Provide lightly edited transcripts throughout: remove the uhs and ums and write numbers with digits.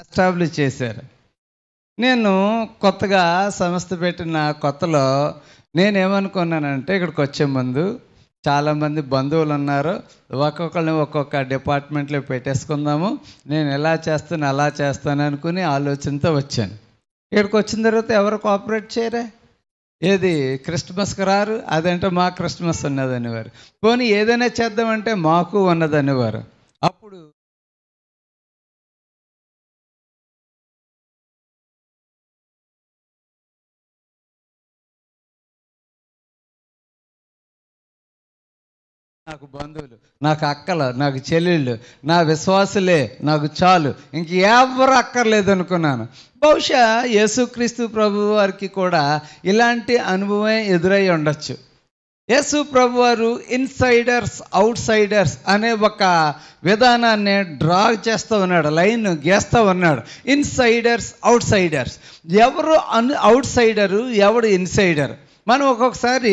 Establish చేశారు. నేను కొత్తగా సంస్థ పెట్టిన కొత్తలో నేనేమనుకున్నానంటే, ఇక్కడికి వచ్చే ముందు చాలామంది బంధువులు ఉన్నారు, ఒక్కొక్కరిని ఒక్కొక్క డిపార్ట్మెంట్లో పెట్టేసుకుందాము, నేను ఎలా చేస్తాను అలా చేస్తాను అనుకుని ఆలోచనతో వచ్చాను. ఇక్కడికి వచ్చిన తర్వాత ఎవరు కోఆపరేట్ చేయరే. ఏది క్రిస్మస్కి రారు, అదంటే మా క్రిస్మస్ ఉన్నదనేవారు. పోనీ ఏదైనా చేద్దామంటే మాకు ఉన్నదనేవారు. అప్పుడు నాకు బంధువులు, నాకు అక్కలు, నాకు చెల్లెళ్ళు, నా విశ్వాసులే నాకు చాలు, ఇంక ఎవరు అక్కర్లేదు అనుకున్నాను. బహుశా యేసుక్రీస్తు ప్రభు వారికి కూడా ఇలాంటి అనుభవం ఎదురై ఉండొచ్చు. యేసు ప్రభు వారు ఇన్సైడర్స్ అవుట్ సైడర్స్ అనే ఒక విధానాన్ని డ్రా చేస్తూ ఉన్నాడు, లైన్ గీస్తూ ఉన్నాడు. ఇన్సైడర్స్ అవుట్ సైడర్స్, ఎవరు అవుట్ సైడరు, ఎవడు ఇన్సైడర్. మనం ఒక్కొక్కసారి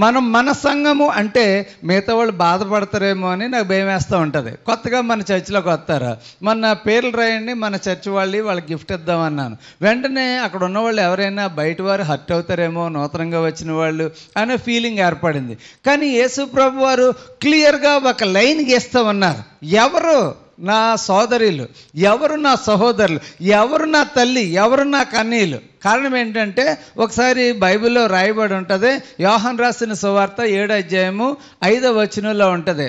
మన సంఘము అంటే మిగతా వాళ్ళు బాధపడతారేమో అని నాకు భయం వేస్తూ ఉంటుంది. కొత్తగా మన చర్చిలోకి వస్తారు, మన పేర్లు రాయండి, మన చర్చి వాళ్ళకి గిఫ్ట్ ఇద్దామన్నాను. వెంటనే అక్కడ ఉన్నవాళ్ళు ఎవరైనా బయట వారు హర్ట్ అవుతారేమో, నూతనంగా వచ్చిన వాళ్ళు అనే ఫీలింగ్ ఏర్పడింది. కానీ యేసు ప్రభు వారు క్లియర్గా ఒక లైన్ గీస్తూ ఉన్నారు. ఎవరు నా సోదరులు, ఎవరు నా సహోదరులు, ఎవరు నా తల్లి, ఎవరు నా కన్నీళ్ళు. కారణం ఏంటంటే, ఒకసారి బైబిల్లో రాయబడి ఉంటుంది, యోహాను రాసిన సువార్త 7వ అధ్యాయము 5వ వచనంలో ఉంటుంది,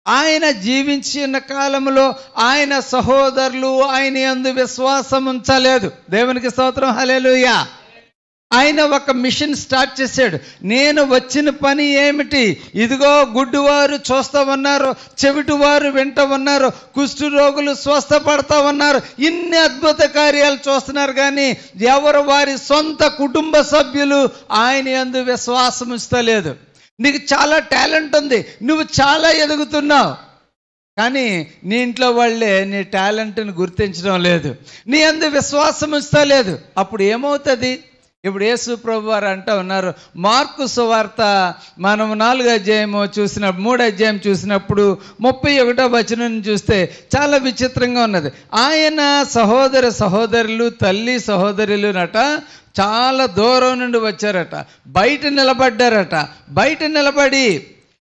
ఆయన జీవించిన కాలంలో ఆయన సహోదరులు ఆయన యందు విశ్వాసం ఉంచలేదు. దేవునికి స్తోత్రం, హల్లెలూయా. ఆయన ఒక మిషన్ స్టార్ట్ చేశాడు. నేను వచ్చిన పని ఏమిటి? ఇదిగో గుడ్డివారు చూస్తూ ఉన్నారు, చెవిటివారు వింటూ ఉన్నారు, కుష్టు రోగులు స్వస్థపడతా ఉన్నారు, ఇన్ని అద్భుత కార్యాలు చూస్తున్నారు. కానీ ఎవరు వారి సొంత కుటుంబ సభ్యులు ఆయన యందు విశ్వాసం ఉంచలేదు. నీకు చాలా టాలెంట్ ఉంది, నువ్వు చాలా ఎదుగుతున్నావు, కానీ నీ ఇంట్లో వాళ్ళే నీ టాలెంట్ని గుర్తించడం లేదు, నీ యందు విశ్వాసం ఉంచలేదు. అప్పుడు ఏమవుతుంది? ఇప్పుడు యేసు ప్రభు వారు అంటూ ఉన్నారు, మార్కు సువార్త మనం 3వ అధ్యాయం చూసినప్పుడు 31వ వచనం చూస్తే చాలా విచిత్రంగా ఉన్నది. ఆయన సహోదరులు, తల్లి సహోదరులు నట చాలా దూరం నుండి వచ్చారట, బయట నిలబడ్డారట. బయట నిలబడి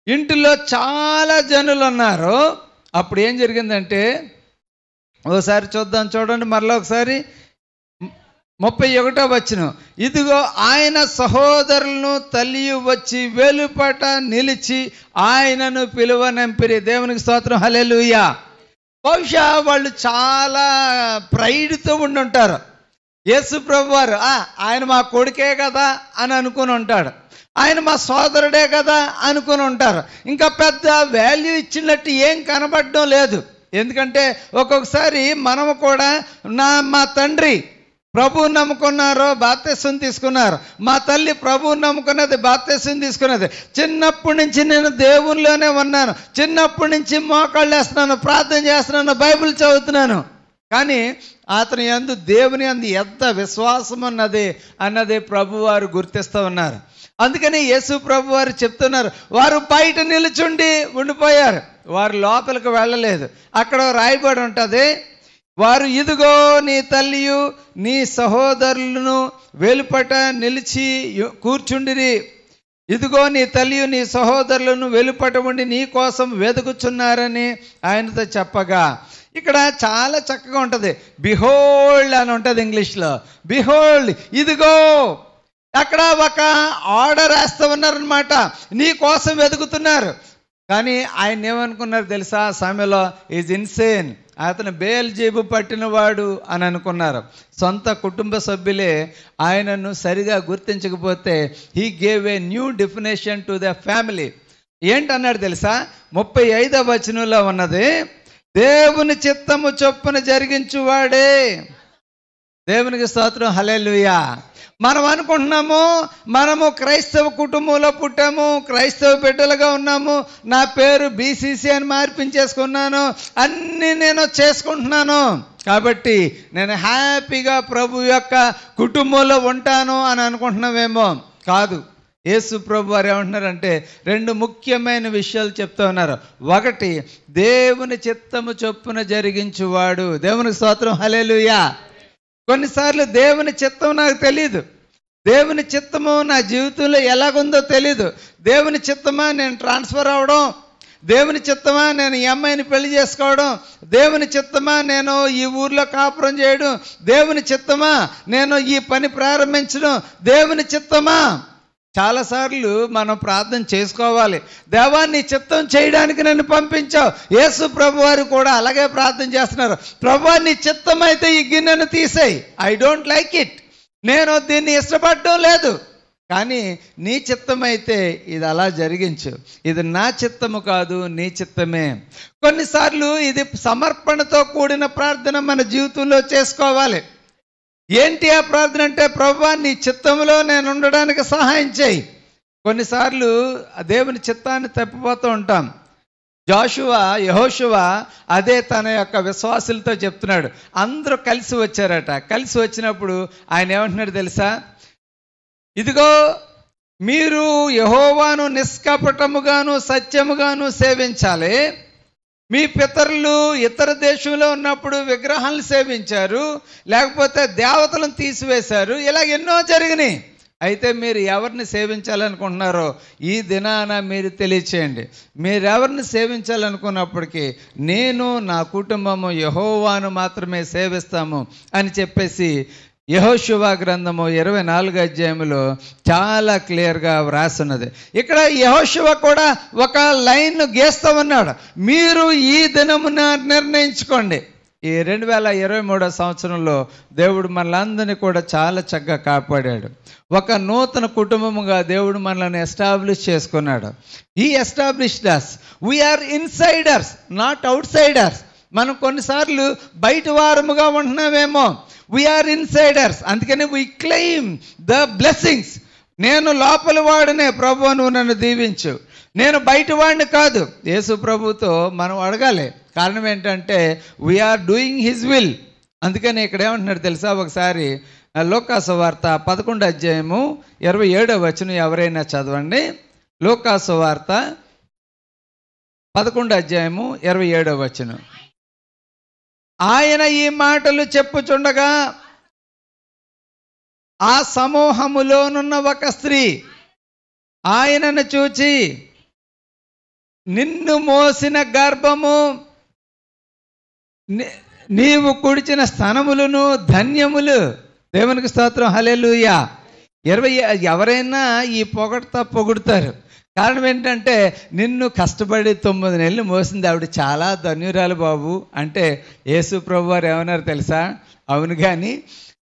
ఇంటిలో చాలా జనులు ఉన్నారు. అప్పుడు ఏం జరిగిందంటే, ఓసారి చూడండి మరలా ఒకసారి 31వ వచనం, ఇదిగో ఆయన సహోదరులను తల్లి వచ్చి వెలుపట నిలిచి ఆయనను పిలువనంపిరి. దేవునికి స్తోత్రం, హల్లెలూయా. బహుశా వాళ్ళు చాలా ప్రైడ్తో ఉండి ఉంటారు. యేసు ప్రభు వారు ఆయన మా కొడుకే కదా అని అనుకుని ఉంటాడు, ఆయన మా సోదరుడే కదా అనుకుని ఉంటారు. ఇంకా పెద్ద వాల్యూ ఇచ్చినట్టు ఏం కనబడడం లేదు. ఎందుకంటే ఒక్కొక్కసారి మనము కూడా మా తండ్రి ప్రభువుని నమ్ముకున్నారో బాప్తిసం తీసుకున్నారు, మా తల్లి ప్రభువుని నమ్ముకున్నది బాప్తిసం తీసుకున్నది. చిన్నప్పటి నుంచి నేను దేవునిలోనే ఉన్నాను, చిన్నప్పటి నుంచి మోకాళ్ళు వేస్తున్నాను, ప్రార్థన చేస్తున్నాను, బైబిల్ చదువుతున్నాను, కానీ అతని యందు దేవుని యందు ఎంత విశ్వాసం అన్నది ప్రభువారు గుర్తిస్తూ ఉన్నారు. అందుకని యేసు ప్రభు వారు చెప్తున్నారు, వారు బయట నిలుచుండి ఉండిపోయారు, వారు లోపలికి వెళ్ళలేదు. అక్కడ రాయబడి ఉంటుంది, వారు ఇదిగో నీ తల్లియు నీ సహోదరులను వెలుపట నిలిచి కూర్చుండిరి, ఇదిగో నీ తల్లియు నీ సహోదరులను వెలుపట ఉండి నీ కోసం వెతుకుచున్నారని ఆయనతో చెప్పగా, ఇక్కడ చాలా చక్కగా ఉంటుంది, బిహోల్డ్ అని ఉంటుంది ఇంగ్లీష్లో. బిహోల్డ్, ఇదిగో. అక్కడ ఒక ఆర్డర్ వేస్తూ ఉన్నారనమాట, నీ కోసం వెతుకుతున్నారు. కానీ ఆయన ఏమనుకున్నారు తెలుసా? సమయంలో ఈజ్ ఇన్సేన్, అతను బెయల్జెబు పట్టినవాడు అని అనుకున్నారు. సొంత కుటుంబ సభ్యులే ఆయనను సరిగా గుర్తించకపోతే he gave a new definition to the family. ఏంటన్నాడు తెలుసా? 35వ వచనంలో ఉన్నది, దేవుని చిత్తము చొప్పున జరిగించువాడే. దేవునికి స్తోత్రం, హల్లెలూయా. మనం అనుకుంటున్నాము మనము క్రైస్తవ కుటుంబంలో పుట్టాము, క్రైస్తవ బిడ్డలుగా ఉన్నాము, నా పేరు BCC అని మార్పించేసుకున్నాను, అన్నీ నేను చేసుకుంటున్నాను కాబట్టి నేను హ్యాపీగా ప్రభు యొక్క కుటుంబంలో ఉంటాను అని అనుకుంటున్నామేమో. కాదు, యేసు ప్రభు వారు ఏమంటున్నారంటే 2 ముఖ్యమైన విషయాలు చెప్తా ఉన్నారు. ఒకటి, దేవుని చిత్తము చొప్పున జరిగించువాడు. దేవునికి స్తోత్రం, హల్లెలూయా. కొన్నిసార్లు దేవుని చిత్తం నాకు తెలీదు, దేవుని చిత్తము నా జీవితంలో ఎలాగుందో తెలీదు. దేవుని చిత్తమా నేను ట్రాన్స్ఫర్ అవ్వడం, దేవుని చిత్తమా నేను ఈ అమ్మాయిని పెళ్లి చేసుకోవడం, దేవుని చిత్తమా నేను ఈ ఊర్లో కాపురం చేయడం, దేవుని చిత్తమా నేను ఈ పని ప్రారంభించడం, దేవుని చిత్తమా. చాలాసార్లు మనం ప్రార్థన చేసుకోవాలి, దేవా నీ చిత్తం చేయడానికి నన్ను పంపించావు. యేసు ప్రభు వారు కూడా అలాగే ప్రార్థన చేస్తున్నారు. ప్రభువా నీ చిత్తం అయితే ఈ గిన్నెను తీసేయి, ఐ డోంట్ లైక్ ఇట్, నేను దీన్ని ఇష్టపడడం లేదు, కానీ నీ చిత్తమైతే ఇది అలా జరిగించు, ఇది నా చిత్తము కాదు నీ చిత్తమే. కొన్నిసార్లు ఇది సమర్పణతో కూడిన ప్రార్థన మన జీవితంలో చేసుకోవాలి. ఏంటి ఆ ప్రార్థన అంటే, ప్రభువా నీ చిత్తంలో నేను ఉండడానికి సహాయం చేయి. కొన్నిసార్లు దేవుని చిత్తాన్ని తప్పిపోతూ ఉంటాం. యెహోషువ అదే తన యొక్క విశ్వాసులతో చెప్తున్నాడు. అందరూ కలిసి వచ్చారట. కలిసి వచ్చినప్పుడు ఆయన ఏమంటున్నాడు తెలుసా, ఇదిగో మీరు యెహోవాను నిష్కపటముగాను సత్యముగాను సేవించాలి. మీ పితరులు ఇతర దేశంలో ఉన్నప్పుడు విగ్రహాలను సేవించారు, లేకపోతే దేవతలను తీసివేశారు, ఇలాగ ఎన్నో జరిగినాయి. అయితే మీరు ఎవరిని సేవించాలనుకుంటున్నారో ఈ దినాన మీరు తెలియచేయండి. మీరెవరిని సేవించాలనుకున్నప్పటికీ నేను నా కుటుంబము యెహోవాను మాత్రమే సేవిస్తాము అని చెప్పేసి యెహోషువ గ్రంథము 24వ అధ్యాయంలో చాలా క్లియర్గా వ్రాస్తున్నది. ఇక్కడ యెహోషువ కూడా ఒక లైన్ గీస్తా ఉన్నాడు. మీరు ఈ దినమున నిర్ణయించుకోండి. ఈ 2023వ సంవత్సరంలో దేవుడు మనలందరినీ కూడా చాలా చక్కగా కాపాడాడు. ఒక నూతన కుటుంబముగా దేవుడు మనల్ని ఎస్టాబ్లిష్ చేసుకున్నాడు. ఈ established us. We are insiders, not outsiders. మనం కొన్నిసార్లు బయట వారముగా ఉంటున్నామేమో, వీఆర్ ఇన్సైడర్స్. అందుకని వీ క్లెయిమ్ ద బ్లెస్సింగ్స్. నేను లోపలి వాడినే, ప్రభువా నువ్వు నన్ను దీవించు, నేను బయట వాడిని కాదు. యేసు ప్రభుతో మనం అడగాలి. కారణం ఏంటంటే వీఆర్ డూయింగ్ హిజ్ విల్. అందుకని ఇక్కడ ఏమంటున్నాడు తెలుసా, ఒకసారి లూకాసు వార్త 11వ అధ్యాయము 27వ వచనం ఎవరైనా చదవండి. లూకాసు వార్త 11వ అధ్యాయము 27వ వచనం. ఆయన ఈ మాటలు చెప్పుచుండగా ఆ సమూహములోనున్న ఒక స్త్రీ ఆయనను చూచి, నిన్ను మోసిన గర్భము నీవు కుడిచిన స్తనములను ధన్యములు. దేవునికి స్తోత్రం, హల్లెలూయా. ఎవరైనా ఈ పొగుడుతారు. కారణం ఏంటంటే, నిన్ను కష్టపడి 9 నెలలు మోసింది ఆవిడ, చాలా ధన్యురాలు బాబు అంటే యేసు ప్రభు వారు ఏమన్నారు తెలుసా, అవును కానీ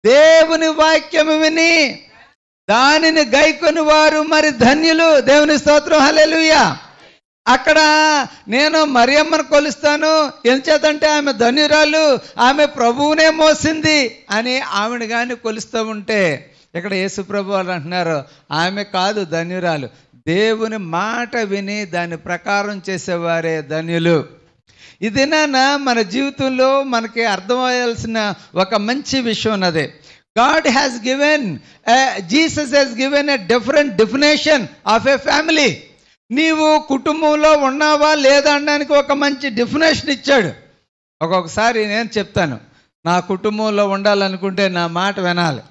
దేవుని వాక్యము విని దానిని గైకొని వారు మరి ధన్యులు. దేవుని స్తోత్రం, హల్లెలూయా. అక్కడ నేను మరియమ్మను కొలుస్తాను, ఎంచేతంటే ఆమె ధన్యురాలు, ఆమె ప్రభువునే మోసింది అని ఆమెను కానీ కొలుస్తూ ఉంటే, ఇక్కడ యేసు ప్రభు వాళ్ళు అంటున్నారు ఆమె కాదు ధన్యురాలు, దేవుని మాట విని దాని ప్రకారం చేసేవారే ధన్యులు. ఇదేనా మన జీవితంలో మనకి అర్థమయ్యాల్సిన ఒక మంచి విషయం ఉన్నది. God has given, Jesus has given a different definition of a family. నీవు కుటుంబంలో ఉన్నావా లేదా అనడానికి ఒక మంచి డెఫినేషన్ ఇచ్చాడు. ఒక్కొక్కసారి నేను చెప్తాను, నా కుటుంబంలో ఉండాలనుకుంటే నా మాట వినాలి,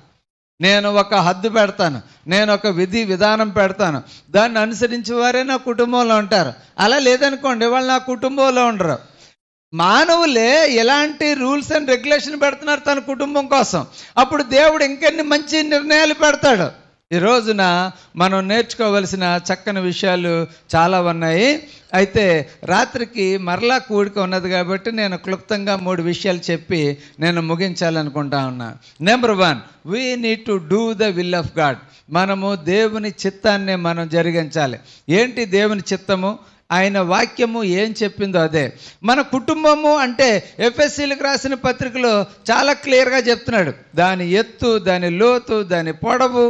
నేను ఒక హద్దు పెడతాను, నేను ఒక విధి విధానం పెడతాను, దాన్ని అనుసరించి వారే నా కుటుంబంలో ఉంటారు. అలా లేదనుకోండి వాళ్ళు నా కుటుంబంలో ఉండరు. మానవులే ఎలాంటి రూల్స్ అండ్ రెగ్యులేషన్ పెడుతున్నారు తన కుటుంబం కోసం. అప్పుడు దేవుడు ఇంకెన్ని మంచి నిర్ణయాలు పెడతాడు. ఈ రోజున మనం నేర్చుకోవలసిన చక్కని విషయాలు చాలా ఉన్నాయి. అయితే రాత్రికి మరలా కూడిక ఉన్నది కాబట్టి నేను క్లుప్తంగా 3 విషయాలు చెప్పి నేను ముగించాలనుకుంటా ఉన్నా. Number 1, we need to do the will of God. మనము దేవుని చిత్తాన్ని మనం జరిగించాలి. ఏంటి దేవుని చిత్తము? ఆయన వాక్యము ఏం చెప్పిందో అదే. మన కుటుంబము అంటే ఎఫెసీలకు రాసిన పత్రికలో చాలా క్లియర్గా చెప్తున్నాడు. దాని ఎత్తు, దాని లోతు, దాని పొడవు,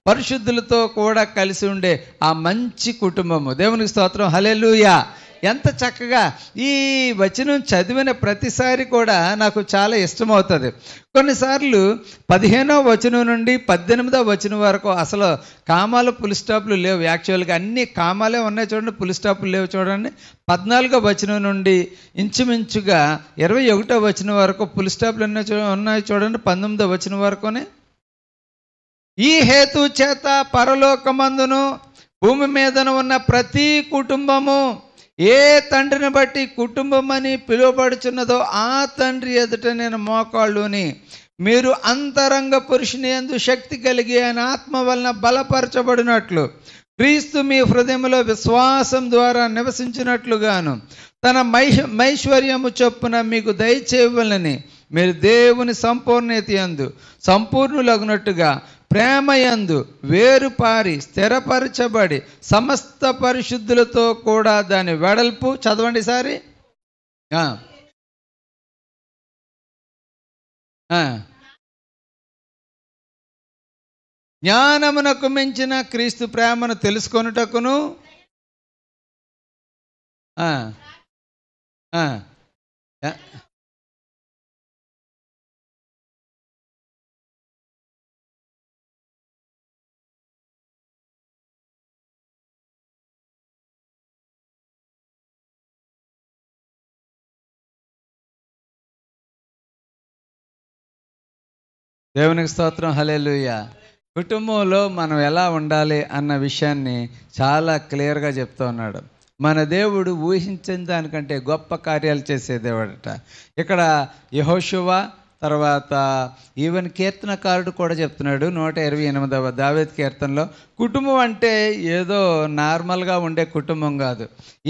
పరిశుద్ధులతో కూడా కలిసి ఉండే ఆ మంచి కుటుంబము. దేవునికి స్తోత్రం, హల్లెలూయా. ఎంత చక్కగా ఈ వచనం చదివిన ప్రతిసారి కూడా నాకు చాలా ఇష్టమవుతుంది. కొన్నిసార్లు 15వ వచనం నుండి 18వ వచనం వరకు అసలు కామాలు పులి స్టాప్లు లేవు. యాక్చువల్గా అన్ని కామాలే ఉన్నాయి చూడండి, పులి స్టాప్లు లేవు చూడండి. 14వ వచనం నుండి ఇంచుమించుగా 21వ వచనం వరకు పులి స్టాప్లు ఉన్నాయి చూడండి. 19వ వచనం వరకునే ఈ హేతు చేత పరలోకమందును భూమి మీదను ఉన్న ప్రతి కుటుంబము ఏ తండ్రిని బట్టి కుటుంబం అని పిలువబడుచున్నదో ఆ తండ్రి ఎదుట నేను మోకాళ్ళుని మీరు అంతరంగ పురుషుని యందు శక్తి కలిగి ఆయన ఆత్మ వలన బలపరచబడినట్లు క్రీస్తు మీ హృదయంలో విశ్వాసం ద్వారా నివసించినట్లుగాను తన మైశ్వర్యము చొప్పున మీకు దయచేయవలనని మీరు దేవుని సంపూర్ణత యందు సంపూర్ణులగునట్టుగా ప్రేమయందు వేరుపారి స్థిరపరచబడి సమస్త పరిశుద్ధులతో కూడా దాని వెడల్పు చదవండి సారి జ్ఞానమునకు మించిన క్రీస్తు ప్రేమను తెలుసుకొనుటకును దేవునికి స్తోత్రం, హల్లెలూయా. కుటుంబంలో మనం ఎలా ఉండాలి అన్న విషయాన్ని చాలా క్లియర్గా చెప్తూ ఉన్నాడు. మన దేవుడు ఊహించిన దానికంటే గొప్ప కార్యాలు చేసే దేవుడట. ఇక్కడ యెహోషువ తర్వాత ఈవెన్ కీర్తనకారుడు కూడా చెప్తున్నాడు 128వ దావీదు కీర్తనలో, కుటుంబం అంటే ఏదో నార్మల్గా ఉండే కుటుంబం కాదు.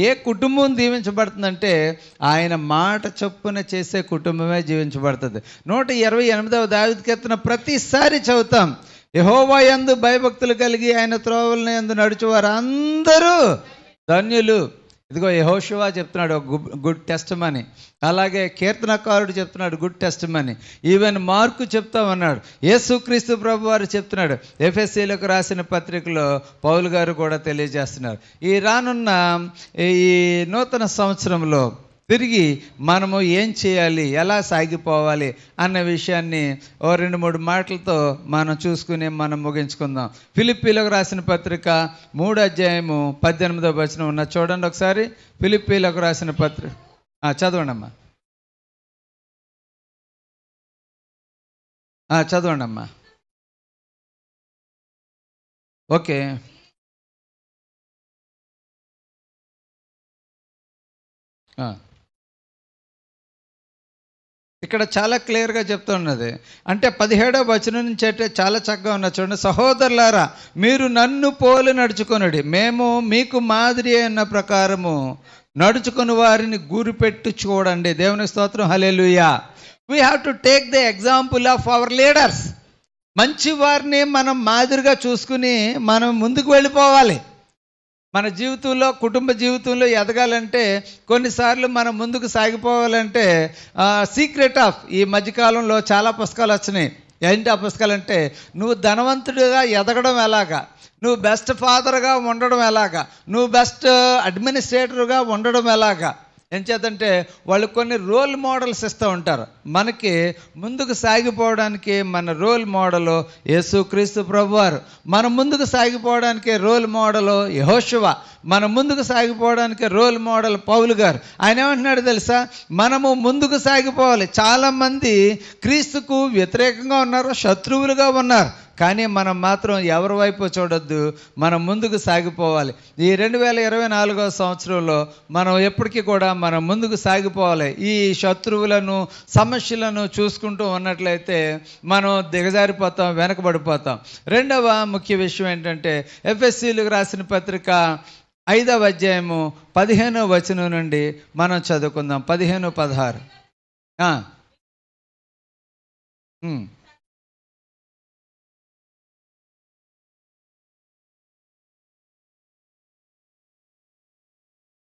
ఏ కుటుంబం దీవించబడుతుందంటే ఆయన మాట చొప్పున చేసే కుటుంబమే జీవించబడుతుంది. 128వ దావీదు కీర్తన ప్రతిసారి చదువుతాం. యెహోవా యందు భయభక్తులు కలిగి ఆయన త్రోవల యందు నడుచువారు అందరూ ధన్యులు. ఇదిగో యెహోషువ చెప్తున్నాడు గుడ్ టెస్టిమనీ, అలాగే కీర్తనకారుడు చెప్తున్నాడు గుడ్ టెస్టిమనీ, ఈవెన్ మార్కు చెప్తా ఉన్నాడు, యేసుక్రీస్తు ప్రభు వారు చెప్తున్నాడు, ఎఫెసీలకు రాసిన పత్రికలో పౌలు గారు కూడా తెలియజేస్తున్నారు. ఈ రానున్న ఈ నూతన సంవత్సరంలో తిరిగి మనము ఏం చేయాలి, ఎలా సాగిపోవాలి అన్న విషయాన్ని 2-3 మాటలతో మనం చూసుకుని మనం ముగించుకుందాం. ఫిలిప్పీలకు రాసిన పత్రిక 3వ అధ్యాయము 18వ వచనం ఉన్న చూడండి ఒకసారి. ఫిలిప్పీలకు రాసిన పత్రిక చదవండి అమ్మా, చదవండి అమ్మా. ఓకే, ఇక్కడ చాలా క్లియర్గా చెప్తున్నది. అంటే 17వ వచనం నుంచి అంటే చాలా చక్కగా ఉన్న చూడండి. సహోదరులారా మీరు నన్ను పోలి నడుచుకొనుడి, మేము మీకు మాదిరి అయిన ప్రకారము నడుచుకుని వారిని గురిపెట్టు చూడండి. దేవుని స్తోత్రం, hallelujah. We have to take the example of our leaders. మంచి వారిని మనం మాదిరిగా చూసుకుని మనం ముందుకు వెళ్ళిపోవాలి. మన జీవితంలో, కుటుంబ జీవితంలో ఎదగాలంటే కొన్నిసార్లు మనం ముందుకు సాగిపోవాలంటే సీక్రెట్ ఆఫ్ ఈ మధ్యకాలంలో చాలా పుస్తకాలు వచ్చినాయి. ఏంటి ఆ పుస్తకాలు అంటే, నువ్వు ధనవంతుడిగా ఎదగడం ఎలాగా, నువ్వు బెస్ట్ ఫాదర్గా ఉండడం ఎలాగా, నువ్వు బెస్ట్ అడ్మినిస్ట్రేటర్గా ఉండడం ఎలాగా. ఏం చేద్దంటే వాళ్ళు కొన్ని రోల్ మోడల్స్ ఇస్తూ ఉంటారు. మనకి ముందుకు సాగిపోవడానికి మన రోల్ మోడలు యేసుక్రీస్తు ప్రభువారు, మన ముందుకు సాగిపోవడానికి రోల్ మోడలు యెహోషువ, మన ముందుకు సాగిపోవడానికి రోల్ మోడల్ పౌలు గారు. ఆయన ఏమంటున్నాడు తెలుసా, మనము ముందుకు సాగిపోవాలి. చాలామంది క్రీస్తుకు వ్యతిరేకంగా ఉన్నారు, శత్రువులుగా ఉన్నారు, కానీ మనం మాత్రం ఎవరి వైపు చూడొద్దు, మనం ముందుకు సాగిపోవాలి. ఈ 2024వ సంవత్సరంలో మనం ఎప్పటికీ కూడా మనం ముందుకు సాగిపోవాలి. ఈ శత్రువులను, సమస్యలను చూసుకుంటూ ఉన్నట్లయితే మనం దిగజారిపోతాం, వెనకబడిపోతాం. రెండవ ముఖ్య విషయం ఏంటంటే, ఎఫెసీలకు రాసిన పత్రిక 5వ అధ్యాయము 15వ వచనం నుండి మనం చదువుకుందాం. 15-16.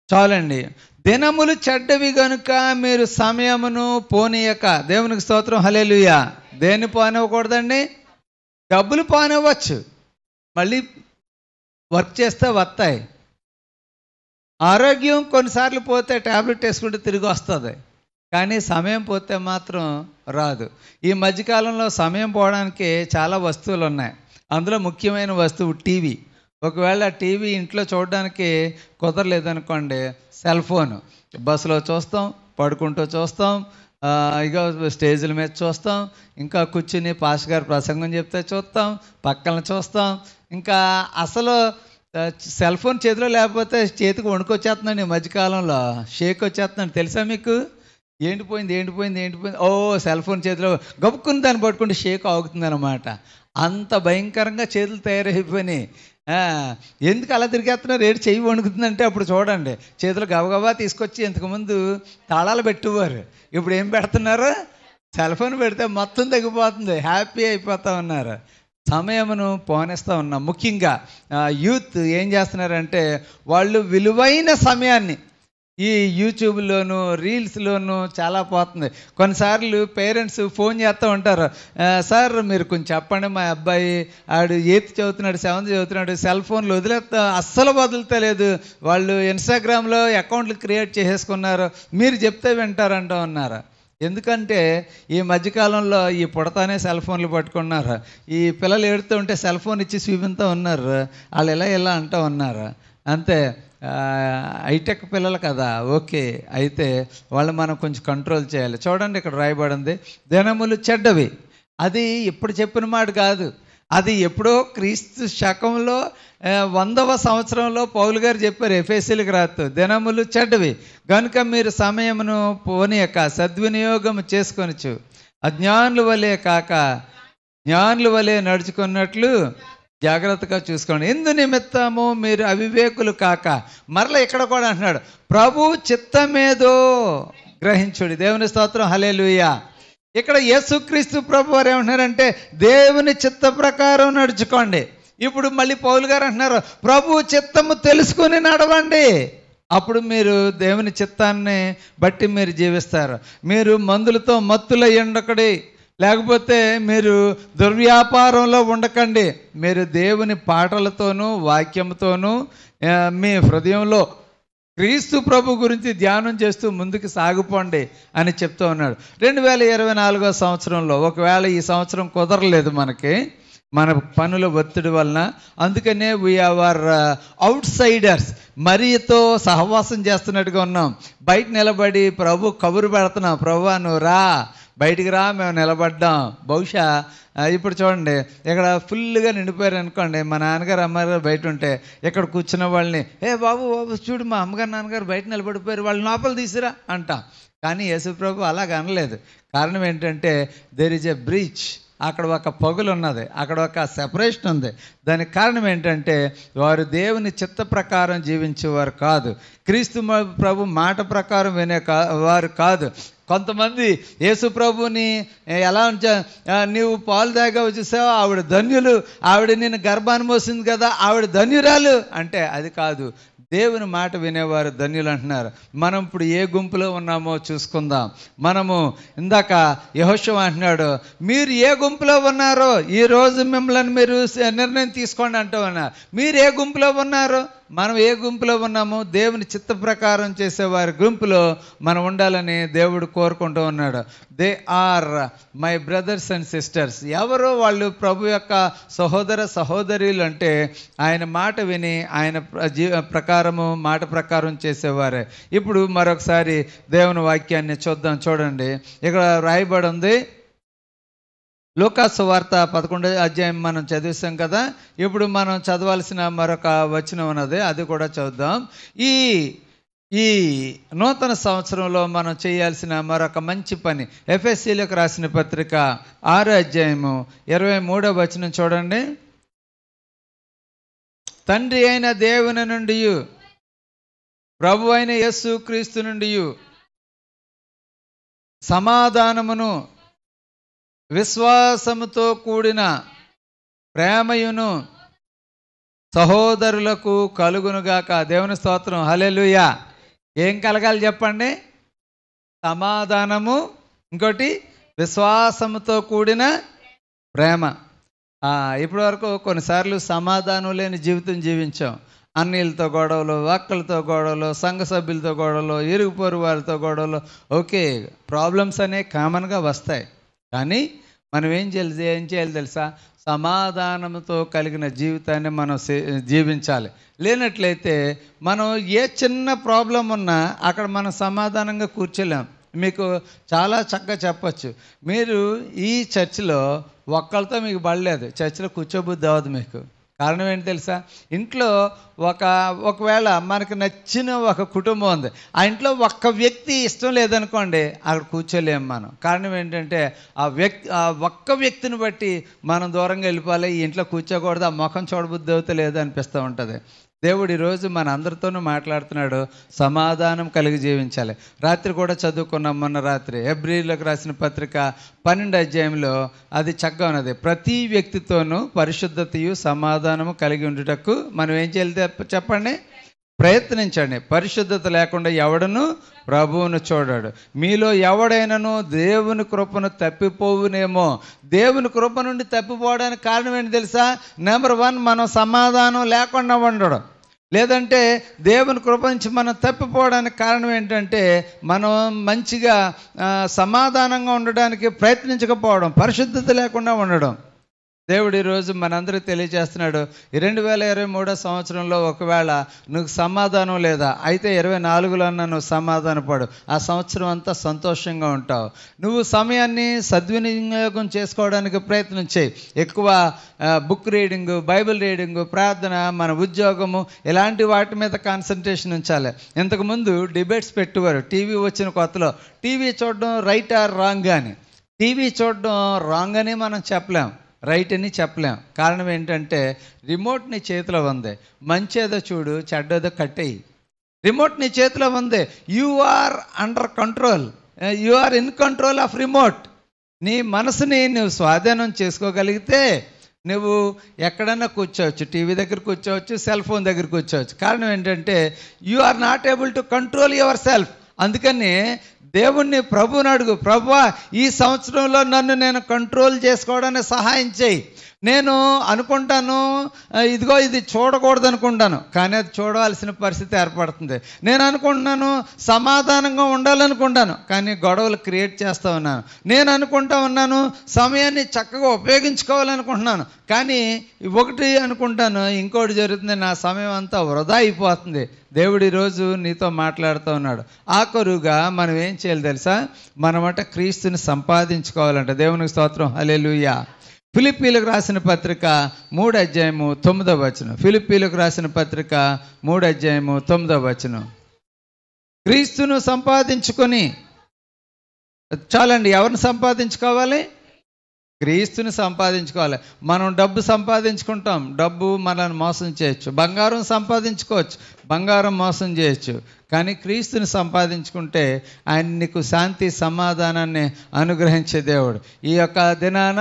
చాలండి. దినములు చెడ్డవి గనుక మీరు సమయమును పోనీయక, దేవునికి స్తోత్రం, హల్లెలూయా. దేన్ని పోనివ్వకూడదండి? డబ్బులు పోనివ్వచ్చు, మళ్ళీ వర్క్ చేస్తే వస్తాయి. ఆరోగ్యం కొన్నిసార్లు పోతే ట్యాబ్లెట్ వేసుకుంటే తిరిగి వస్తుంది, కానీ సమయం పోతే మాత్రం రాదు. ఈ మధ్యకాలంలో సమయం పోవడానికి చాలా వస్తువులు ఉన్నాయి. అందులో ముఖ్యమైన వస్తువు టీవీ. ఒకవేళ టీవీ ఇంట్లో చూడడానికి కుదరలేదనుకోండి, సెల్ ఫోను. బస్సులో చూస్తాం, పడుకుంటూ చూస్తాం, ఇక స్టేజ్ల మీద చూస్తాం, ఇంకా కూర్చుని పాస్టర్ గారు ప్రసంగం చెప్తే చూస్తాం, పక్కన చూస్తాం. ఇంకా అసలు సెల్ ఫోన్ చేతిలో లేకపోతే చేతికి వణుకొచ్చేస్తుందండి. ఈ మధ్యకాలంలో షేక్ వచ్చేస్తుందండి. తెలుసా మీకు? ఏంటిపోయింది ఓ సెల్ ఫోన్ చేతిలో గబుక్కుని దాన్ని పట్టుకుంటే షేక్ ఆగుతుంది అనమాట. అంత భయంకరంగా చేతులు తయారైపోయినాయి. ఎందుకు అలా తిరిగేస్తున్నారు, ఏడు చెయ్యి వణుకుతుందంటే అప్పుడు చూడండి, చేతులు గబగబా తీసుకొచ్చి ఇంతకుముందు తాళాలు పెట్టేవారు, ఇప్పుడు ఏం పెడుతున్నారు? సెల్ ఫోన్ పెడితే మొత్తం తగ్గిపోతుంది, హ్యాపీ అయిపోతూ ఉన్నారు. సమయమును పోనేస్తూ ఉన్నాం. ముఖ్యంగా యూత్ ఏం చేస్తున్నారంటే వాళ్ళు విలువైన సమయాన్ని ఈ యూట్యూబ్లోను రీల్స్లోను చాలా పోతుంది. కొన్నిసార్లు పేరెంట్స్ ఫోన్ చేస్తూ ఉంటారు, సార్ మీరు కొంచెం చెప్పండి, మా అబ్బాయి ఆడు 8th చదువుతున్నాడు, 7th చదువుతున్నాడు, సెల్ ఫోన్లు అస్సలు వదులుతలేదు, వాళ్ళు ఇన్స్టాగ్రామ్లో అకౌంట్లు క్రియేట్ చేసేసుకున్నారు, మీరు చెప్తే వింటారంటూ ఉన్నారు. ఎందుకంటే ఈ మధ్యకాలంలో ఈ పుడతానే సెల్ ఫోన్లు పట్టుకున్నారు. ఈ పిల్లలు ఏడుతూ ఉంటే సెల్ ఫోన్ ఇచ్చి చూపిస్తూ ఉన్నారు, వాళ్ళు ఇలా అంటూ ఉన్నారు. అంతే, హైటెక్ పిల్లలు కదా, ఓకే. అయితే వాళ్ళు మనం కొంచెం కంట్రోల్ చేయాలి. చూడండి, ఇక్కడ రాయబడింది, దినములు చెడ్డవి. అది ఇప్పుడు చెప్పిన మాట కాదు, అది ఎప్పుడో క్రీస్తు శకంలో 100వ సంవత్సరంలో పౌలు గారు చెప్పారు ఎఫెసీయులకు రాస్తూ, దినములు చెడ్డవి కనుక మీరు సమయమును పోనీయక సద్వినియోగం చేసుకొనచ్చు, అజ్ఞానుల వలె కాక జ్ఞానుల వలె నడుచుకున్నట్లు జాగ్రత్తగా చూసుకోండి. ఎందు నిమిత్తము మీరు అవివేకులు కాక, మరలా ఇక్కడ కూడా అంటున్నాడు, ప్రభు చిత్తమేదో గ్రహించుడి. దేవుని స్తోత్రం, హల్లెలూయా. ఇక్కడ యేసుక్రీస్తు ప్రభు వారు ఏమంటున్నారంటే దేవుని చిత్త ప్రకారం నడుచుకోండి. ఇప్పుడు మళ్ళీ పౌలు గారు అంటున్నారు, ప్రభు చిత్తము తెలుసుకుని నడవండి. అప్పుడు మీరు దేవుని చిత్తాన్ని బట్టి మీరు జీవిస్తారు. మీరు మందులతో మత్తులై ఉండకండి, లేకపోతే మీరు దుర్వ్యాపారంలో ఉండకండి. మీరు దేవుని పాటలతోనూ వాక్యంతోనూ మీ హృదయంలో క్రీస్తు ప్రభు గురించి ధ్యానం చేస్తూ ముందుకు సాగిపోండి అని చెప్తూ ఉన్నాడు. 2024వ సంవత్సరంలో ఒకవేళ ఈ సంవత్సరం కుదరలేదు మనకి, మన పనుల ఒత్తిడి వలన, అందుకనే వీఆర్ అవుట్ సైడర్స్, మరియతో సహవాసం చేస్తున్నట్టుగా ఉన్నాం. బయట నిలబడి ప్రభు కబురు పెడుతున్నాం, ప్రభు నువ్వు రా, బయటికి రా, మేము నిలబడ్డాం. బహుశా ఇప్పుడు చూడండి, ఇక్కడ ఫుల్గా నిండిపోయారు అనుకోండి, మా నాన్నగారు అమ్మగారు బయట ఉంటే ఇక్కడ కూర్చున్న వాళ్ళని, బాబు చూడు మా అమ్మగారు నాన్నగారు బయట నిలబడిపోయారు, వాళ్ళు లోపల తీసిరా అంటాం. కానీ యేసు ప్రభు అలాగ అనలేదు. కారణం ఏంటంటే దేర్ ఈజ్ ఎ బ్రీచ్, అక్కడ ఒక పగులు ఉన్నది, అక్కడ ఒక సెపరేషన్ ఉంది. దానికి కారణం ఏంటంటే వారు దేవుని చిత్త ప్రకారం జీవించేవారు కాదు, క్రీస్తు ప్రభు మాట ప్రకారం వినే వారు కాదు. కొంతమంది యేసు ప్రభుని ఎలా నీవు పాలు దాగావు చూసావు, ఆవిడ ధన్యులు, ఆవిడ నిన్ను గర్భాన్ని మోసింది కదా, ఆవిడ ధన్యురాలు అంటే అది కాదు. దేవుని మాట వినేవారు ధన్యులు అంటున్నారు. మనం ఇప్పుడు ఏ గుంపులో ఉన్నామో చూసుకుందాం. మనము ఇందాక యెహోషువ అంటున్నాడు, మీరు ఏ గుంపులో ఉన్నారో ఈరోజు మిమ్మల్ని మీరు నిర్ణయం తీసుకోండి అంటూ ఉన్నారు. మీరు ఏ గుంపులో ఉన్నారో, మనం ఏ గుంపులో ఉన్నామో దేవుని చిత్త ప్రకారం చేసేవారి గుంపులో మనం ఉండాలని దేవుడు కోరుకుంటూ ఉన్నాడు. They are my brothers and sisters. ఎవరో వాళ్ళు ప్రభు యొక్క సహోదర సహోదరులు అంటే ఆయన మాట విని ఆయన ప్రకారము మాట ప్రకారం చేసేవారే. ఇప్పుడు మరొకసారి దేవుని వాక్యాన్ని చూద్దాం. చూడండి, ఇక్కడ రాయబడి ఉంది, లూకాసు వార్త 11వ అధ్యాయం మనం చదివిస్తాం కదా. ఇప్పుడు మనం చదవాల్సిన మరొక వచనం ఉన్నది, అది కూడా చదువుదాం. ఈ నూతన సంవత్సరంలో మనం చేయాల్సిన మరొక మంచి పని, ఎఫెసీయులకు రాసిన పత్రిక 6వ అధ్యాయము 23వ వచనం చూడండి. తండ్రి అయిన దేవుని నుండి ప్రభు అయిన యేసు క్రీస్తు నుండి సమాధానమును విశ్వాసముతో కూడిన ప్రేమయును సహోదరులకు కలుగునుగాక. దేవుని స్తోత్రం, హల్లెలూయా. ఏం కలగాలి చెప్పండి? సమాధానము, ఇంకోటి విశ్వాసముతో కూడిన ప్రేమ. ఇప్పటి వరకు కొన్నిసార్లు సమాధానం లేని జీవితం జీవించాం. అన్నీళ్ళతో గొడవలు, అక్కలతో గొడవలు, సంఘ సభ్యులతో గొడవలు, ఇరుగు పొరుగు వారితో గొడవలు. ఓకే, ప్రాబ్లమ్స్ అనేవి కామన్గా వస్తాయి. కానీ మనం ఏం చేయాలి తెలుసా? సమాధానంతో కలిగిన జీవితాన్ని మనం జీవించాలి. లేనట్లయితే మనం ఏ చిన్న ప్రాబ్లం ఉన్నా అక్కడ మనం సమాధానంగా కూర్చోలేం. మీకు చాలా చక్కగా చెప్పచ్చు. మీరు ఈ చర్చిలో ఒక్కళ్ళతో మీకు పడలేదు, చర్చిలో కూర్చోబుద్ధి అవ్వదు మీకు. కారణం ఏంటి తెలుసా? ఇంట్లో ఒకవేళ మనకు నచ్చిన ఒక కుటుంబం ఉంది, ఆ ఇంట్లో ఒక్క వ్యక్తి ఇష్టం లేదనుకోండి, అక్కడ కూర్చోలేము మనం. కారణం ఏంటంటే ఆ ఒక్క వ్యక్తిని బట్టి మనం దూరంగా వెళ్ళిపోవాలి. ఈ ఇంట్లో కూర్చోకూడదు, ఆ ముఖం చూడబుద్ధి అవుతా లేదు అనిపిస్తూ ఉంటుంది. దేవుడు ఈరోజు మన అందరితోనూ మాట్లాడుతున్నాడు, సమాధానం కలిగి జీవించాలి. రాత్రి కూడా చదువుకున్నాం, మొన్న రాత్రి హెబ్రీయులకు రాసిన పత్రిక 12వ అధ్యాయంలో అది చక్కగా ఉన్నది. ప్రతి వ్యక్తితోనూ పరిశుద్ధతయు సమాధానము కలిగి ఉండుటకు మనం ఏం చేయాలి చెప్పండి? ప్రయత్నించండి. పరిశుద్ధత లేకుండా ఎవడను ప్రభువును చూడాడు. మీలో ఎవడైనాను దేవుని కృపను తప్పిపోవునేమో. దేవుని కృప నుండి తప్పిపోవడానికి కారణం ఏంటి తెలుసా? నెంబర్ 1, మనం సమాధానం లేకుండా ఉండడం. లేదంటే దేవుని కృప నుంచి మనం తప్పిపోవడానికి కారణం ఏంటంటే మనం మంచిగా సమాధానంగా ఉండడానికి ప్రయత్నించకపోవడం, పరిశుద్ధత లేకుండా ఉండడం. దేవుడు ఈరోజు మనందరికీ తెలియజేస్తున్నాడు, 2023 సంవత్సరంలో ఒకవేళ నువ్వు సమాధానం లేదా, అయితే 24లో నువ్వు సమాధాన పడు. ఆ సంవత్సరం అంతా సంతోషంగా ఉంటావు. నువ్వు సమయాన్ని సద్వినియోగం చేసుకోవడానికి ప్రయత్నం చేయి. ఎక్కువ బుక్ రీడింగు, బైబిల్ రీడింగు, ప్రార్థన, మన ఉద్యోగము, ఇలాంటి వాటి మీద కాన్సన్ట్రేషన్ ఉంచాలి. ఇంతకుముందు డిబేట్స్ పెట్టేవారు టీవీ వచ్చిన కొత్తలో. టీవీ చూడడం రైట్ ఆర్ రాంగ్ అని. టీవీ చూడడం రాంగ్ అని మనం చెప్పలేం, రైట్ అని చెప్పలేం. కారణం ఏంటంటే రిమోట్ నీ చేతిలో ఉంది. మంచేదో చూడు, చెడ్డేదో కట్టేయి. రిమోట్ నీ చేతిలో ఉంది. You are under control, you are in control of remote. నీ మనసుని నువ్వు స్వాధీనం చేసుకోగలిగితే నువ్వు ఎక్కడన్నా కూర్చోవచ్చు, టీవీ దగ్గర కూర్చోవచ్చు, సెల్ ఫోన్ దగ్గర కూర్చోవచ్చు. కారణం ఏంటంటే you are not able to control yourself. అందుకని దేవుణ్ణి, ప్రభువుని అడుగు, ప్రభువా ఈ సంవత్సరంలో నన్ను నేను కంట్రోల్ చేసుకోవడానికి సహాయం చేయి. నేను అనుకుంటాను ఇదిగో ఇది చూడకూడదు అనుకుంటాను, కానీ అది చూడవలసిన పరిస్థితి ఏర్పడుతుంది. నేను అనుకుంటున్నాను సమాధానంగా ఉండాలనుకుంటాను, కానీ గొడవలు క్రియేట్ చేస్తూ ఉన్నాను. నేను అనుకుంటా ఉన్నాను సమయాన్ని చక్కగా ఉపయోగించుకోవాలనుకుంటున్నాను, కానీ ఒకటి అనుకుంటాను ఇంకోటి జరుగుతుంది, నా సమయం అంతా వృధా అయిపోతుంది. దేవుడు ఈరోజు నీతో మాట్లాడుతూ ఉన్నాడు. ఆఖరుగా మనం ఏం చేయాలి తెలుసా? మనమంట క్రీస్తుని సంపాదించుకోవాలంట. దేవునికి స్తోత్రం, హల్లెలూయా. ఫిలిప్పీలకు రాసిన పత్రిక 3వ అధ్యాయము 9వ వచనం. ఫిలిప్పీలకు రాసిన పత్రిక 3వ అధ్యాయము 9వ వచనం. క్రీస్తును సంపాదించుకొని చాలండి. ఎవరిని సంపాదించుకోవాలి? క్రీస్తుని సంపాదించుకోవాలి. మనం డబ్బు సంపాదించుకుంటాం, డబ్బు మనల్ని మోసం చేయొచ్చు. బంగారం సంపాదించుకోవచ్చు, బంగారం మోసం చేయొచ్చు. కానీ క్రీస్తుని సంపాదించుకుంటే ఆయన నీకు శాంతి సమాధానాన్ని అనుగ్రహించే దేవుడు. ఈ యొక్క దినాన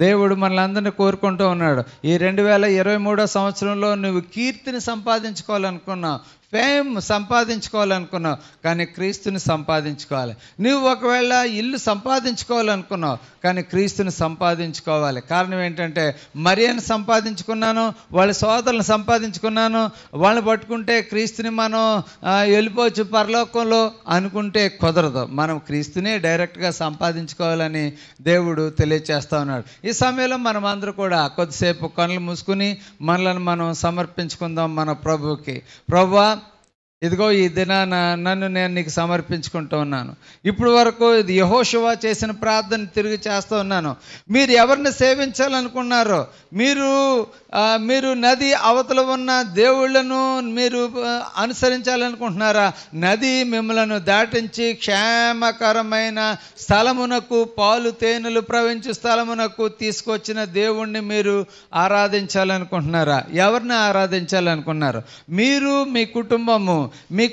దేవుడు మనలందరినీ కోరుకుంటూ ఉన్నాడు. ఈ 2023 సంవత్సరంలో నువ్వు కీర్తిని సంపాదించుకోవాలనుకున్నావు, ఫేమ్ సంపాదించుకోవాలనుకున్నావు, కానీ క్రీస్తుని సంపాదించుకోవాలి. నువ్వు ఒకవేళ ఇల్లు సంపాదించుకోవాలనుకున్నావు, కానీ క్రీస్తుని సంపాదించుకోవాలి. కారణం ఏంటంటే మరియను సంపాదించుకున్నాను, వాళ్ళ సోదరులను సంపాదించుకున్నాను, వాళ్ళని పట్టుకుంటే క్రీస్తుని మనం వెళ్ళిపోవచ్చు పరలోకంలో అనుకుంటే కుదరదు. మనం క్రీస్తునే డైరెక్ట్గా సంపాదించుకోవాలని దేవుడు తెలియచేస్తూ ఉన్నాడు. ఈ సమయంలో మనం అందరూ కూడా కొద్దిసేపు కళ్ళు మూసుకుని మనలను మనం సమర్పించుకుందాం మన ప్రభువుకి. ప్రభువా, ఇదిగో ఈ దినాన నన్ను నేను నీకు సమర్పించుకుంటూ ఉన్నాను. ఇప్పుడు వరకు ఇది యెహోషువ చేసిన ప్రార్థన తిరిగి చేస్తూ ఉన్నాను. మీరు ఎవరిని సేవించాలనుకున్నారో, మీరు నది అవతల ఉన్న దేవుళ్లను మీరు అనుసరించాలనుకుంటున్నారా? నది మిమ్మలను దాటించి క్షేమకరమైన స్థలమునకు, పాలు తేనెలు ప్రవహించు స్థలమునకు తీసుకొచ్చిన దేవుణ్ణి మీరు ఆరాధించాలనుకుంటున్నారా? ఎవరిని ఆరాధించాలనుకున్నారు? మీరు, మీ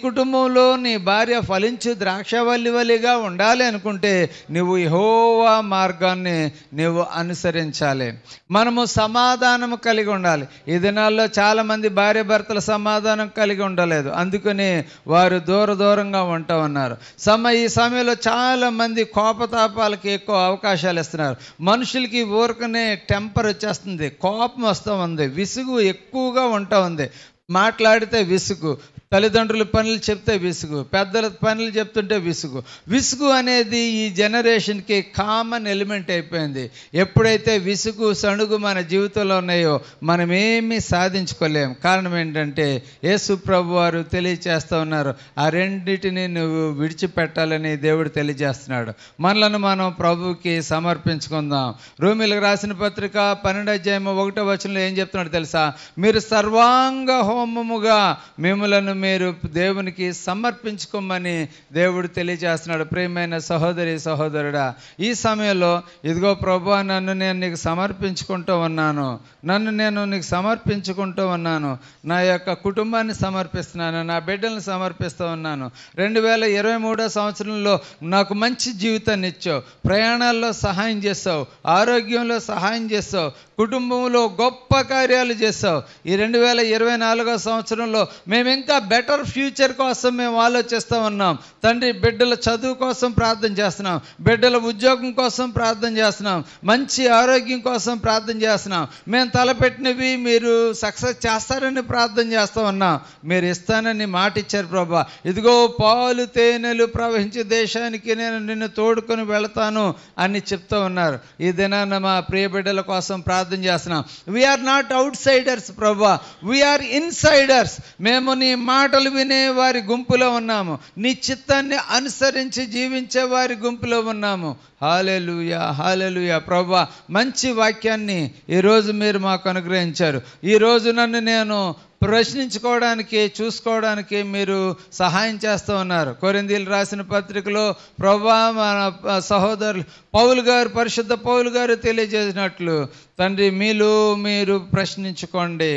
కుటుంబంలో నీ భార్య ఫలించు ద్రాక్షవల్లి వలిగా ఉండాలి అనుకుంటే నువ్వు యెహోవా మార్గాన్ని నువ్వు అనుసరించాలి. మనము సమాధానము కలిగి ఉండాలి. ఈ దినాల్లో చాలామంది భార్య భర్తల సమాధానం కలిగి ఉండలేదు, అందుకని వారు దూరంగా ఉంటూ ఉన్నారు. ఈ సమయంలో చాలామంది కోపతాపాలకి ఎక్కువ అవకాశాలు ఇస్తున్నారు. మనుషులకి ఊరకనే టెంపర్ వచ్చేస్తుంది, కోపం వస్తూ ఉంది, విసుగు ఎక్కువగా ఉంటూ ఉంది. మాట్లాడితే విసుగు, తల్లిదండ్రుల పనులు చెప్తే విసుగు, పెద్దల పనులు చెప్తుంటే విసుగు. విసుగు అనేది ఈ జనరేషన్కి కామన్ ఎలిమెంట్ అయిపోయింది. ఎప్పుడైతే విసుగు సణుగు మన జీవితంలో ఉన్నాయో మనం ఏమీ సాధించుకోలేం. కారణం ఏంటంటే యేసు ప్రభు వారు తెలియచేస్తూ ఉన్నారు, ఆ రెండింటిని నువ్వు విడిచిపెట్టాలని దేవుడు తెలియజేస్తున్నాడు. మనలను మనం ప్రభువుకి సమర్పించుకుందాం. రోమీయులకు రాసిన పత్రిక 12:1 ఏం చెప్తున్నాడు తెలుసా? మీరు సర్వాంగ హోమముగా మిమ్మలను మీరు దేవునికి సమర్పించుకోమని దేవుడు తెలియజేస్తున్నాడు. ప్రియమైన సహోదరి సహోదరుడా, ఈ సమయంలో ఇదిగో ప్రభువా, నన్ను నేను నీకు సమర్పించుకుంటూ ఉన్నాను, నీకు సమర్పించుకుంటూ ఉన్నాను, నా యొక్క కుటుంబాన్ని సమర్పిస్తున్నాను, నా బిడ్డలను సమర్పిస్తూ ఉన్నాను. 2023 సంవత్సరంలో నాకు మంచి జీవితాన్ని ఇచ్చావు, ప్రయాణాల్లో సహాయం చేస్తావు, ఆరోగ్యంలో సహాయం చేస్తావు, కుటుంబంలో గొప్ప కార్యాలు చేస్తావు. ఈ 2024 సంవత్సరంలో మేము ఇంకా బెటర్ ఫ్యూచర్ కోసం మేము ఆలోచిస్తూ ఉన్నాం తండ్రి. బిడ్డల చదువు కోసం ప్రార్థన చేస్తున్నాం, బిడ్డల ఉద్యోగం కోసం ప్రార్థన చేస్తున్నాం, మంచి ఆరోగ్యం కోసం ప్రార్థన చేస్తున్నాం. మేము తలపెట్టినవి మీరు సక్సెస్ చేస్తారని ప్రార్థన చేస్తూ ఉన్నాం. మీరు ఇస్తానని మాట ఇచ్చారు ప్రభా. ఇదిగో పాలు తేనెలు ప్రవహించే దేశానికి నేను నిన్ను తోడుకొని వెళతాను అని చెప్తూ ఉన్నారు. ఈ దినాన మా ప్రియ బిడ్డల కోసం ప్రార్థన చేస్తున్నాం. వీఆర్ నాట్ అవుట్ సైడర్స్ ప్రభా, వీఆర్ ఇన్సైడర్స్. మేము నీ మాటలు వినే వారి గుంపులో ఉన్నాము, నీ చిత్తాన్ని అనుసరించి జీవించే వారి గుంపులో ఉన్నాము. హల్లెలూయా, హల్లెలూయా. ప్రభువా, మంచి వాక్యాన్ని ఈరోజు మీరు మాకు అనుగ్రహించారు. ఈరోజు నన్ను నేను ప్రశ్నించుకోవడానికి, చూసుకోవడానికి మీరు సహాయం చేస్తూ ఉన్నారు. కొరింథీయులు రాసిన పత్రికలో ప్రభువా, మన సహోదరులు పౌలు గారు, పరిశుద్ధ పౌలు గారు తెలియజేసినట్లు తండ్రి, మీలో మీరు ప్రశ్నించుకోండి,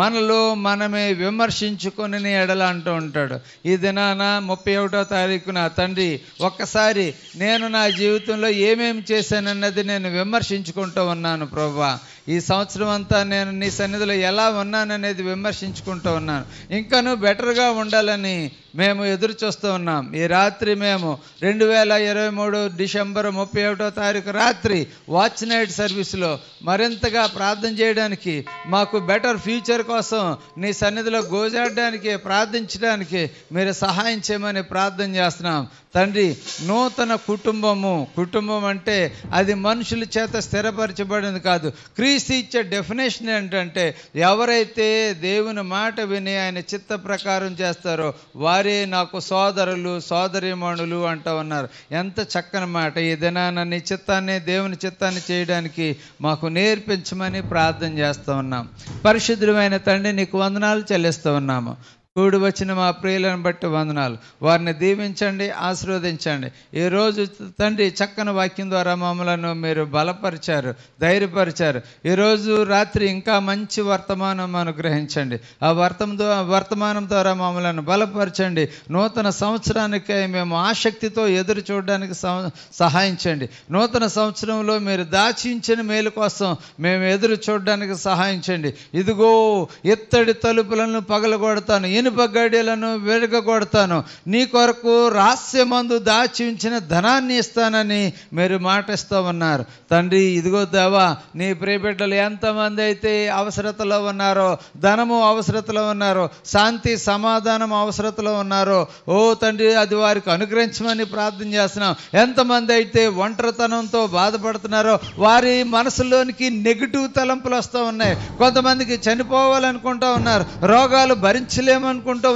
మనలో మనమే విమర్శించుకొని ఎడల అంటూ ఉంటాడు. ఈ దినాన 31వ తారీఖున తండ్రి, ఒక్కసారి నేను నా జీవితంలో ఏమేమి చేశానన్నది నేను విమర్శించుకుంటూ ఉన్నాను ప్రభువా. ఈ సంవత్సరం అంతా నేను నీ సన్నిధిలో ఎలా ఉన్నాననేది విమర్శించుకుంటూ ఉన్నాను. ఇంకాను బెటర్గా ఉండాలని మేము ఎదురు చూస్తూ ఉన్నాం. ఈ రాత్రి మేము 2023 డిసెంబర్ 31వ తారీఖు రాత్రి వాచ్ నైట్ సర్వీస్లో మరింతగా ప్రార్థన చేయడానికి, మాకు బెటర్ ఫ్యూచర్ కోసం నీ సన్నిధిలో గోజాడడానికి, ప్రార్థించడానికి మీరు సహాయం చేయమని ప్రార్థన చేస్తున్నాం తండ్రి. నూతన కుటుంబం అంటే అది మనుషుల చేత స్థిరపరచబడింది కాదు. క్రీస్తు ఇచ్చే డెఫినేషన్ ఏంటంటే, ఎవరైతే దేవుని మాట విని ఆయన చిత్త ప్రకారం చేస్తారో వారే నాకు సోదరులు సోదరీమణులు అంటూ ఉన్నారు. ఎంత చక్కని మాట. ఈ దినాన నీ చిత్తాన్ని, దేవుని చిత్తాన్ని చేయడానికి మాకు నేర్పించమని ప్రార్థన చేస్తూ ఉన్నాం. పరిశుద్ధమైన తండ్రి, నీకు వందనాలు చెల్లిస్తూ ఉన్నాము. కూడి వచ్చిన మా ప్రియులను బట్టి వందనాలు. వారిని దీవించండి, ఆశీర్వదించండి. ఈరోజు తండ్రి చక్కని వాక్యం ద్వారా మమ్మలను మీరు బలపరిచారు, ధైర్యపరిచారు. ఈరోజు రాత్రి ఇంకా మంచి వర్తమానం అనుగ్రహించండి. ఆ వర్తమానం ద్వారా మమ్మలను బలపరచండి. నూతన సంవత్సరానికి మేము ఆసక్తితో ఎదురు చూడడానికి సహాయించండి. నూతన సంవత్సరంలో మీరు దాచించిన మేలు కోసం మేము ఎదురు చూడడానికి సహాయించండి. ఇదిగో ఇత్తడి తలుపులను పగలగొడతాను, ఇనుప గడియలను విరగొడతాను, నీ కొరకు రహస్యమందు దాచి ఉంచిన ధనాన్ని ఇస్తానని మీరు మాటిస్తూ ఉన్నారు తండ్రి. ఇదిగో దేవా, నీ ప్రియబిడ్డలు ఎంతమంది అయితే అవసరతలో ఉన్నారో, ధనము అవసరతలో ఉన్నారో, శాంతి సమాధానం అవసరతలో ఉన్నారో, ఓ తండ్రి, అది వారికి అనుగ్రహించమని ప్రార్థన చేస్తున్నాం. ఎంతమంది అయితే ఒంటరితనంతో బాధపడుతున్నారో వారి మనసులోనికి నెగిటివ్ తలంపులు వస్తూ ఉన్నాయి. కొంతమందికి చనిపోవాలనుకుంటూ ఉన్నారు, రోగాలు భరించలేమనుకుంటూ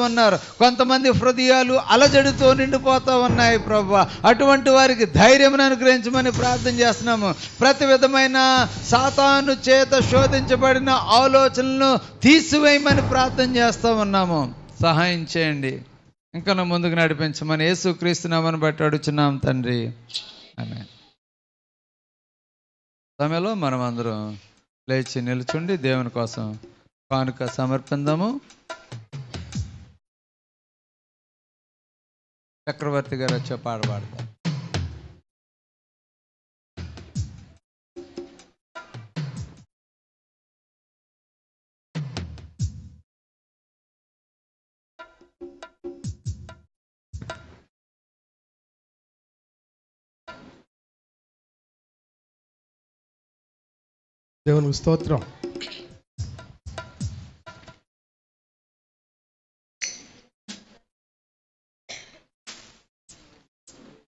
ఉన్నారు, కొంతమంది హృదయాలు అలజడితో నిండిపోతూ ఉన్నాయి ప్రభువా. అటువంటి వారికి ధైర్యం అనుగ్రహించమని ప్రార్థన చేస్తున్నాము. ప్రతి విధమైన సాతాను చేత శోధించబడిన ఆలోచనలను తీసివేయమని ప్రార్థన చేస్తూ ఉన్నాము. సహాయం చేయండి, ఇంకా ముందుకు నడిపించమని యేసుక్రీస్తు నామమును బట్టి అడుగుచున్నాం తండ్రి, ఆమేన్. సమయంలో మనం అందరం లేచి నిలుచుండి దేవుని కోసం కానుక సమర్పిందాము. చక్రవర్తి గారు వచ్చే పాట పాడతారు. దేవునికి స్తోత్రం.